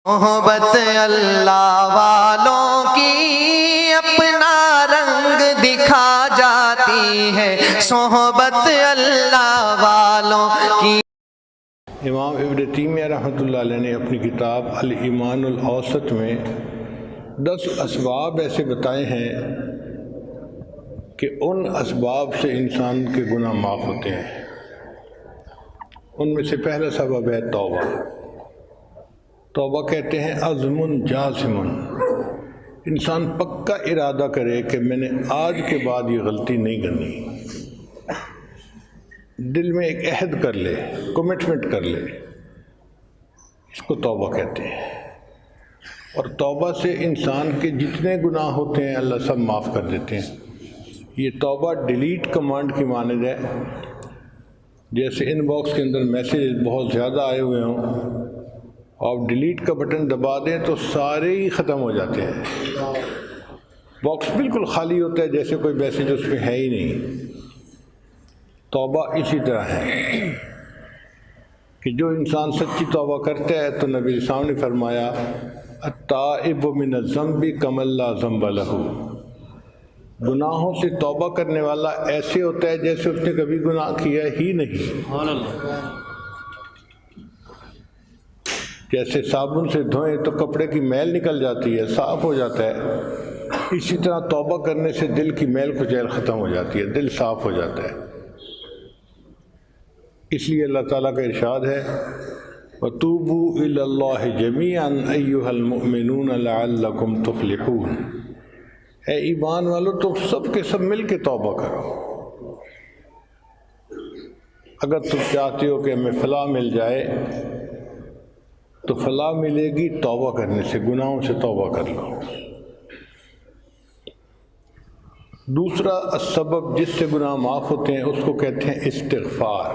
محبت اللہ والوں کی اپنا رنگ دکھا جاتی ہے، صحبت اللہ والوں کی۔ امام ابن تیمیہ رحمۃ اللہ علیہ نے اپنی کتاب الایمان الاوسط میں 10 اسباب ایسے بتائے ہیں کہ ان اسباب سے انسان کے گناہ معاف ہوتے ہیں۔ ان میں سے پہلا سبب ہے توبہ۔ توبہ کہتے ہیں عزم جازم، انسان پکا ارادہ کرے کہ میں نے آج کے بعد یہ غلطی نہیں کرنی، دل میں ایک عہد کر لے، کمٹمنٹ کر لے، اس کو توبہ کہتے ہیں۔ اور توبہ سے انسان کے جتنے گناہ ہوتے ہیں اللہ سب معاف کر دیتے ہیں۔ یہ توبہ ڈیلیٹ کمانڈ کی مانند ہے، جیسے ان باکس کے اندر میسیج بہت زیادہ آئے ہوئے ہوں، آپ ڈیلیٹ کا بٹن دبا دیں تو سارے ہی ختم ہو جاتے ہیں، باکس بالکل خالی ہوتا ہے، جیسے کوئی میسیج اس میں ہے ہی نہیں۔ توبہ اسی طرح ہے کہ جو انسان سچی توبہ کرتا ہے تو نبی اسلام نے فرمایا التائب من الذنب کمن لا ذنب لہ، گناہوں سے توبہ کرنے والا ایسے ہوتا ہے جیسے اس نے کبھی گناہ کیا ہی نہیں۔ جیسے صابن سے دھوئیں تو کپڑے کی میل نکل جاتی ہے، صاف ہو جاتا ہے، اسی طرح توبہ کرنے سے دل کی میل کچیل ختم ہو جاتی ہے، دل صاف ہو جاتا ہے۔ اس لیے اللہ تعالیٰ کا ارشاد ہے وَتُوبُوا إِلَى اللَّهِ جَمِيعًا أَيُّهَا الْمُؤْمِنُونَ لَعَلَّكُمْ تُفْلِحُونَ، اے ایمان والو تم سب کے سب مل کے توبہ کرو۔ اگر تم چاہتے ہو کہ ہمیں فلاح مل جائے تو فلاح ملے گی توبہ کرنے سے، گناہوں سے توبہ کر لو۔ دوسرا سبب جس سے گناہ معاف ہوتے ہیں اس کو کہتے ہیں استغفار۔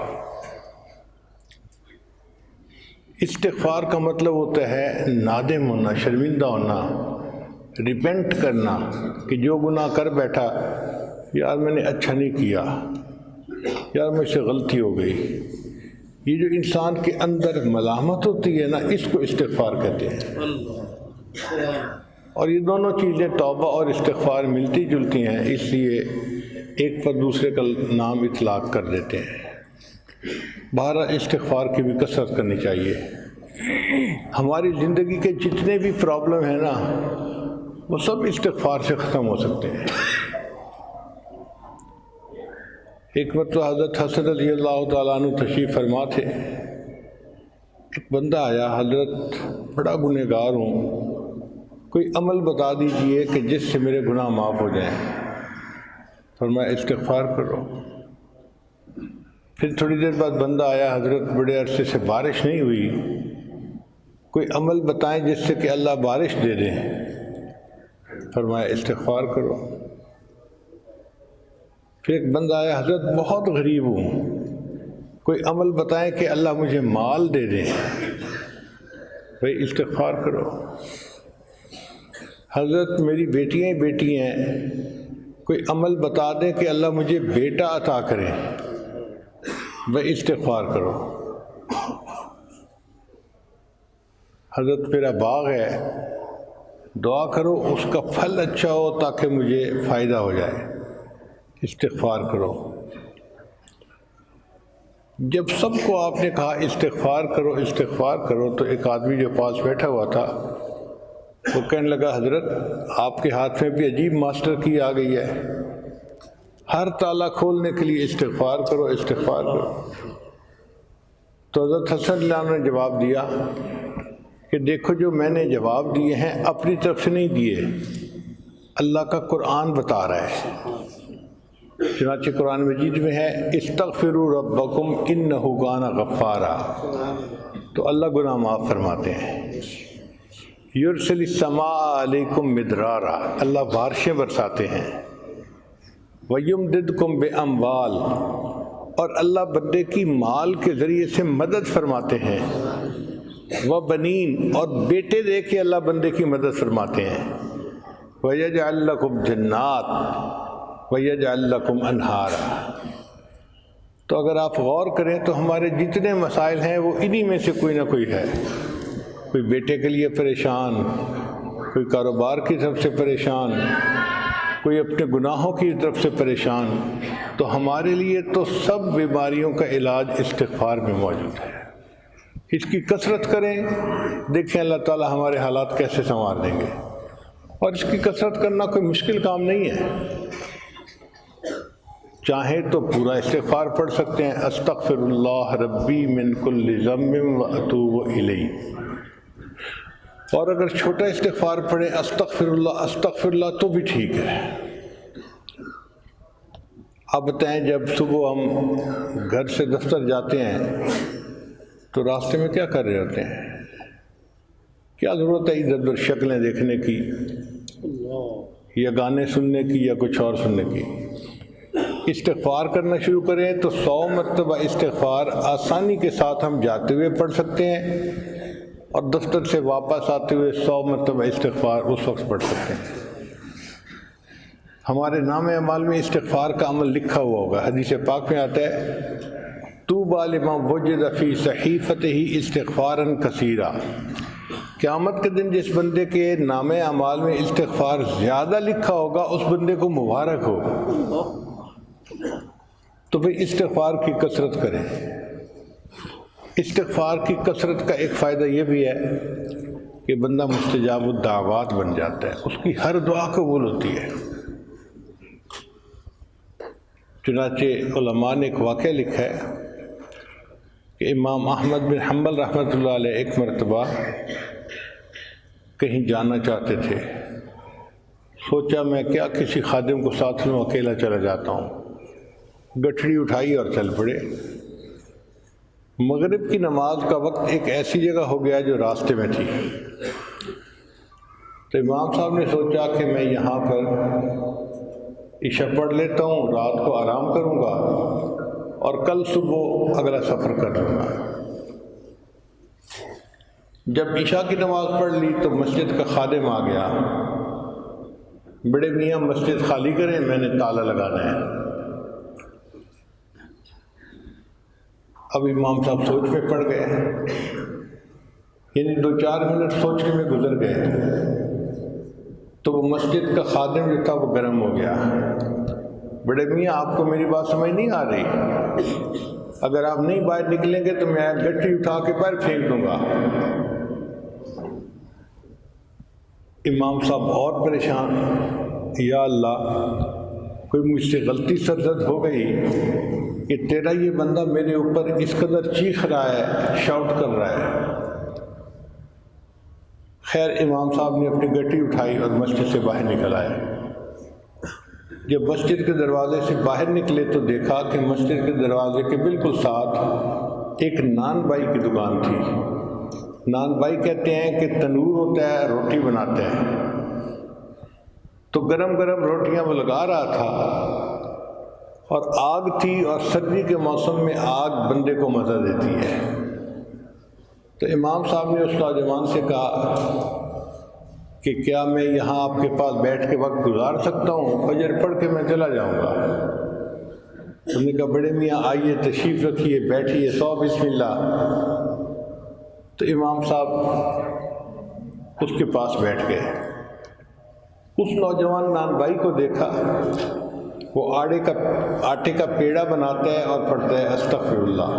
استغفار کا مطلب ہوتا ہے نادم ہونا، شرمندہ ہونا، ریپینٹ کرنا کہ جو گناہ کر بیٹھا یار میں نے اچھا نہیں کیا، یار مجھ سے غلطی ہو گئی۔ یہ جو انسان کے اندر ملامت ہوتی ہے نا، اس کو استغفار کہتے ہیں۔ اور یہ دونوں چیزیں توبہ اور استغفار ملتی جلتی ہیں، اس لیے ایک پر دوسرے کا نام اطلاق کر دیتے ہیں۔ بہرحال استغفار کی بھی کثرت کرنی چاہیے۔ ہماری زندگی کے جتنے بھی پرابلم ہیں نا وہ سب استغفار سے ختم ہو سکتے ہیں۔ ایک مرتبہ حضرت حسن رضی اللہ تعالیٰ عنہ تشریف فرما تھے، ایک بندہ آیا، حضرت بڑا گنہگار ہوں، کوئی عمل بتا دیجئے کہ جس سے میرے گناہ معاف ہو جائیں۔ فرمایا استغفار کرو۔ پھر تھوڑی دیر بعد بندہ آیا، حضرت بڑے عرصے سے بارش نہیں ہوئی، کوئی عمل بتائیں جس سے کہ اللہ بارش دے دیں۔ فرمایا استغفار کرو۔ پھر ایک بندہ آیا، حضرت بہت غریب ہوں، کوئی عمل بتائیں کہ اللہ مجھے مال دے دیں۔ بھائی استغفار کرو۔ حضرت میری بیٹیاں ہی بیٹی ہیں، کوئی عمل بتا دیں کہ اللہ مجھے بیٹا عطا کرے۔ بھائی استغفار کرو۔ حضرت میرا باغ ہے، دعا کرو اس کا پھل اچھا ہو تاکہ مجھے فائدہ ہو جائے۔ استغفار کرو۔ جب سب کو آپ نے کہا استغفار کرو استغفار کرو تو ایک آدمی جو پاس بیٹھا ہوا تھا وہ کہنے لگا حضرت آپ کے ہاتھ میں بھی عجیب ماسٹر کی آ گئی ہے، ہر تالا کھولنے کے لیے استغفار کرو استغفار کرو۔ تو حضرت حسن اللہ نے جواب دیا کہ دیکھو جو میں نے جواب دیے ہیں اپنی طرف سے نہیں دیے، اللہ کا قرآن بتا رہا ہے۔ چنانچہ قرآن مجید میں ہے استغفروا ربکم انہ کان غفارا، تو اللہ گناہ معاف فرماتے ہیں۔ یرسل السماء علیکم مدرارا، اللہ بارشیں برساتے ہیں۔ ویمددکم باموال، اور اللہ بندے کی مال کے ذریعے سے مدد فرماتے ہیں۔ وبنین، اور بیٹے دے کے اللہ بندے کی مدد فرماتے ہیں۔ ویجعل لکم جنات وَيَجْعَلْ لَكُمْ أَنْهَارًا۔ تو اگر آپ غور کریں تو ہمارے جتنے مسائل ہیں وہ انہی میں سے کوئی نہ کوئی ہے۔ کوئی بیٹے کے لیے پریشان، کوئی کاروبار کی طرف سے پریشان، کوئی اپنے گناہوں کی طرف سے پریشان، تو ہمارے لیے تو سب بیماریوں کا علاج استغفار میں موجود ہے۔ اس کی کثرت کریں، دیکھیں اللہ تعالی ہمارے حالات کیسے سنوار دیں گے۔ اور اس کی کثرت کرنا کوئی مشکل کام نہیں ہے، چاہیں تو پورا استغفار پڑھ سکتے ہیں، استغفر اللہ ربی من کل ذنب واتوب الیہ، اور اگر چھوٹا استغفار پڑھیں استغفر اللہ تو بھی ٹھیک ہے۔ اب بتائیں جب صبح ہم گھر سے دفتر جاتے ہیں تو راستے میں کیا کر رہے ہوتے ہیں؟ کیا ضرورت ہے ادھر ادھر شکلیں دیکھنے کی یا گانے سننے کی یا کچھ اور سننے کی؟ استغفار کرنا شروع کریں تو 100 مرتبہ استغفار آسانی کے ساتھ ہم جاتے ہوئے پڑھ سکتے ہیں، اور دفتر سے واپس آتے ہوئے 100 مرتبہ استغفار اس وقت پڑھ سکتے ہیں۔ ہمارے نام اعمال میں استغفار کا عمل لکھا ہوا ہوگا، حدیث پاک میں آتا ہے طوبی لمن وجد فی صحیفتہ استغفارا کثیرا، قیامت کے دن جس بندے کے نام اعمال میں استغفار زیادہ لکھا ہوگا اس بندے کو مبارک ہو۔ تو پھر استغفار کی کثرت کریں۔ استغفار کی کثرت کا ایک فائدہ یہ بھی ہے کہ بندہ مستجاب الدعوات بن جاتا ہے، اس کی ہر دعا قبول ہوتی ہے۔ چنانچہ علماء نے ایک واقعہ لکھا ہے کہ امام احمد بن حنبل رحمۃ اللہ علیہ ایک مرتبہ کہیں جانا چاہتے تھے، سوچا میں کیا کسی خادم کو ساتھ لوں، اکیلا چلا جاتا ہوں، گٹھڑی اٹھائی اور چل پڑے۔ مغرب کی نماز کا وقت ایک ایسی جگہ ہو گیا جو راستے میں تھی، تو امام صاحب نے سوچا کہ میں یہاں پر عشاء پڑھ لیتا ہوں، رات کو آرام کروں گا اور کل صبح اگلا سفر کر لوں گا۔ جب عشاء کی نماز پڑھ لی تو مسجد کا خادم آ گیا، بڑے میاں مسجد خالی کریں، میں نے تالا لگانا ہے۔ اب امام صاحب سوچ میں پڑ گئے، یعنی 2-4 منٹ سوچنے میں گزر گئے، تو وہ مسجد کا خادم جو تھا وہ گرم ہو گیا۔ بڑے میاں آپ کو میری بات سمجھ نہیں آ رہی؟ اگر آپ نہیں باہر نکلیں گے تو میں گٹھی اٹھا کے باہر پھینک دوں گا۔ امام صاحب اور پریشان، یا اللہ کوئی مجھ سے غلطی سرزد ہو گئی کہ تیرا یہ بندہ میرے اوپر اس قدر چیخ رہا ہے، شاؤٹ کر رہا ہے۔ خیر امام صاحب نے اپنی گٹی اٹھائی اور مسجد سے باہر نکل آئے۔ جب مسجد کے دروازے سے باہر نکلے تو دیکھا کہ مسجد کے دروازے کے بالکل ساتھ ایک نان بائی کی دکان تھی۔ نان بائی کہتے ہیں کہ تنور ہوتا ہے، روٹی بناتا ہے، تو گرم گرم روٹیاں وہ لگا رہا تھا، اور آگ تھی اور سردی کے موسم میں آگ بندے کو مزہ دیتی ہے۔ تو امام صاحب نے اس نوجوان سے کہا کہ کیا میں یہاں آپ کے پاس بیٹھ کے وقت گزار سکتا ہوں، فجر پڑھ کے میں چلا جاؤں گا۔ انہوں نے کہا بڑے میاں آئیے، تشریف رکھیے، بیٹھیے، سو بسم اللہ۔ تو امام صاحب اس کے پاس بیٹھ گئے۔ اس نوجوان نان بھائی کو دیکھا، وہ آٹے کا پیڑا بناتا ہے اور پڑھتا ہے استغفر اللہ،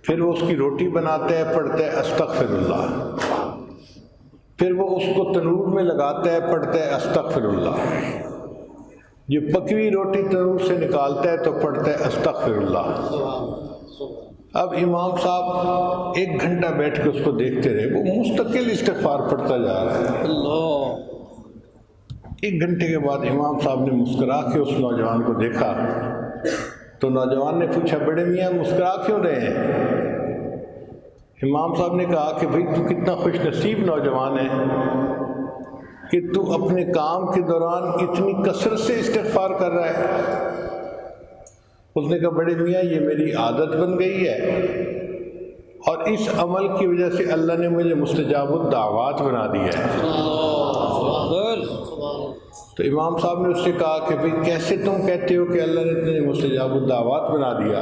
پھر وہ اس کی روٹی بناتا ہے، پڑھتا ہے استغفر اللہ، پھر وہ اس کو تنور میں لگاتا ہے، پڑھتا ہے استغفر اللہ، یہ پکی روٹی تنور سے نکالتا ہے تو پڑھتا ہے استغفر اللہ۔ اب امام صاحب 1 گھنٹہ بیٹھ کے اس کو دیکھتے رہے، وہ مستقل استغفار پڑھتا جا رہا ہے۔ 1 گھنٹے کے بعد امام صاحب نے مسکرا کے اس نوجوان کو دیکھا، تو نوجوان نے پوچھا بڑے میاں مسکرا کیوں رہے ہیں؟ امام صاحب نے کہا کہ بھئی تو کتنا خوش نصیب نوجوان ہے کہ تو اپنے کام کے دوران اتنی کثرت سے استغفار کر رہا ہے۔ اس نے کہا بڑے میاں یہ میری عادت بن گئی ہے، اور اس عمل کی وجہ سے اللہ نے مجھے مستجاب الدعوات بنا دیا ہے۔ تو امام صاحب نے اس سے کہا کہ بھئی کیسے تم کہتے ہو کہ اللہ نے تمہیں مستجاب الدعوات بنا دیا؟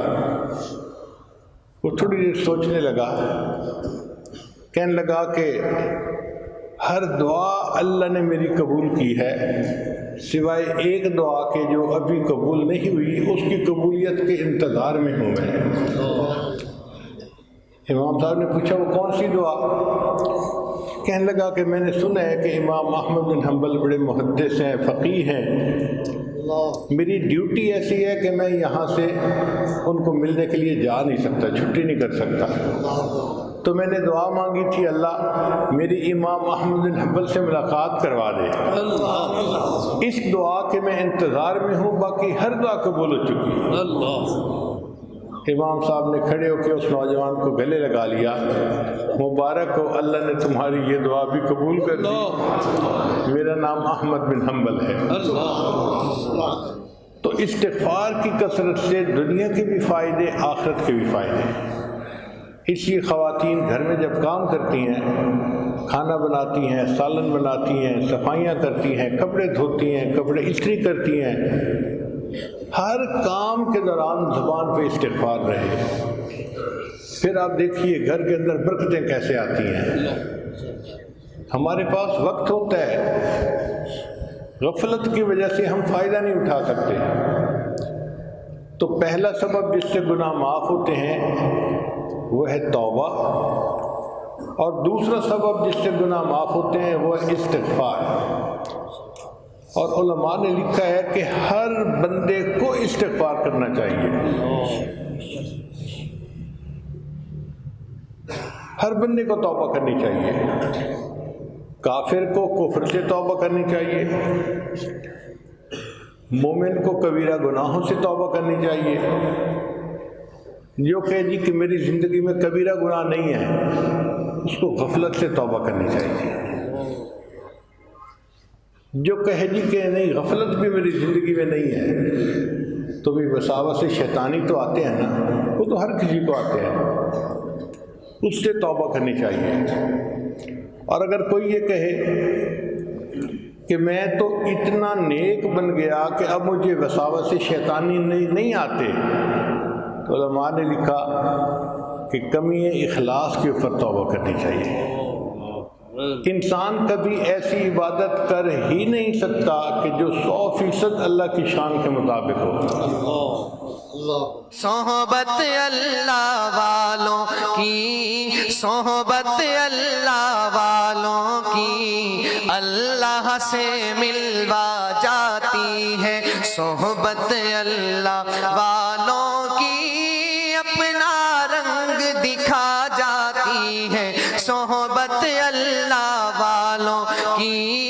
وہ تھوڑی دیر سوچنے لگا، کہنے لگا کہ ہر دعا اللہ نے میری قبول کی ہے سوائے ایک دعا کے جو ابھی قبول نہیں ہوئی، اس کی قبولیت کے انتظار میں ہوں میں۔ امام صاحب نے پوچھا وہ کون سی دعا؟ کہنے لگا کہ میں نے سنا ہے کہ امام احمد بن حنبل بڑے محدث ہیں، فقیہ ہیں، میری ڈیوٹی ایسی ہے کہ میں یہاں سے ان کو ملنے کے لیے جا نہیں سکتا، چھٹی نہیں کر سکتا، تو میں نے دعا مانگی تھی اللہ میری امام احمد بن حنبل سے ملاقات کروا دے۔ اس دعا کے میں انتظار میں ہوں، باقی ہر دعا قبول ہو چکی۔ امام صاحب نے کھڑے ہو کے اس نوجوان کو گلے لگا لیا، مبارک ہو اللہ نے تمہاری یہ دعا بھی قبول کر دی، میرا نام احمد بن حنبل ہے۔ تو استغفار کی کثرت سے دنیا کے بھی فائدے، آخرت کے بھی فائدے۔ اس لیے خواتین گھر میں جب کام کرتی ہیں، کھانا بناتی ہیں، سالن بناتی ہیں، صفائیاں کرتی ہیں، کپڑے دھوتی ہیں، کپڑے استری کرتی ہیں، ہر کام کے دوران زبان پہ استغفار رہے، پھر آپ دیکھیے گھر کے اندر برکتیں کیسے آتی ہیں۔ ہمارے پاس وقت ہوتا ہے، غفلت کی وجہ سے ہم فائدہ نہیں اٹھا سکتے، تو پہلا سبب جس سے گناہ معاف ہوتے ہیں وہ ہے توبہ، اور دوسرا سبب جس سے گناہ معاف ہوتے ہیں وہ ہے استغفار۔ اور علماء نے لکھا ہے کہ ہر بندے کو استغفار کرنا چاہیے، ہر بندے کو توبہ کرنی چاہیے۔ کافر کو کفر سے توبہ کرنی چاہیے، مومن کو کبیرہ گناہوں سے توبہ کرنی چاہیے۔ جو کہ جی کہ میری زندگی میں کبیرہ گناہ نہیں ہے، اس کو غفلت سے توبہ کرنی چاہیے۔ جو کہے جی کہ نہیں غفلت بھی میری زندگی میں نہیں ہے، تو بھی وساوس سے شیطانی تو آتے ہیں نا، وہ تو ہر کسی کو آتے ہیں، اس سے توبہ کرنی چاہیے۔ اور اگر کوئی یہ کہے کہ میں تو اتنا نیک بن گیا کہ اب مجھے وساوس سے شیطانی نہیں آتے، تو علماء نے لکھا کہ کمی اخلاص کے اوپر توبہ کرنی چاہیے۔ انسان کبھی ایسی عبادت کر ہی نہیں سکتا کہ جو 100% اللہ کی شان کے مطابق ہو۔ صحبت اللہ والوں کی، صحبت اللہ والوں کی اللہ سے ملوا جاتی ہے، صحبت اللہ والوں کی اپنا رنگ دکھا جاتی ہے، صحبت اللہ والوں کی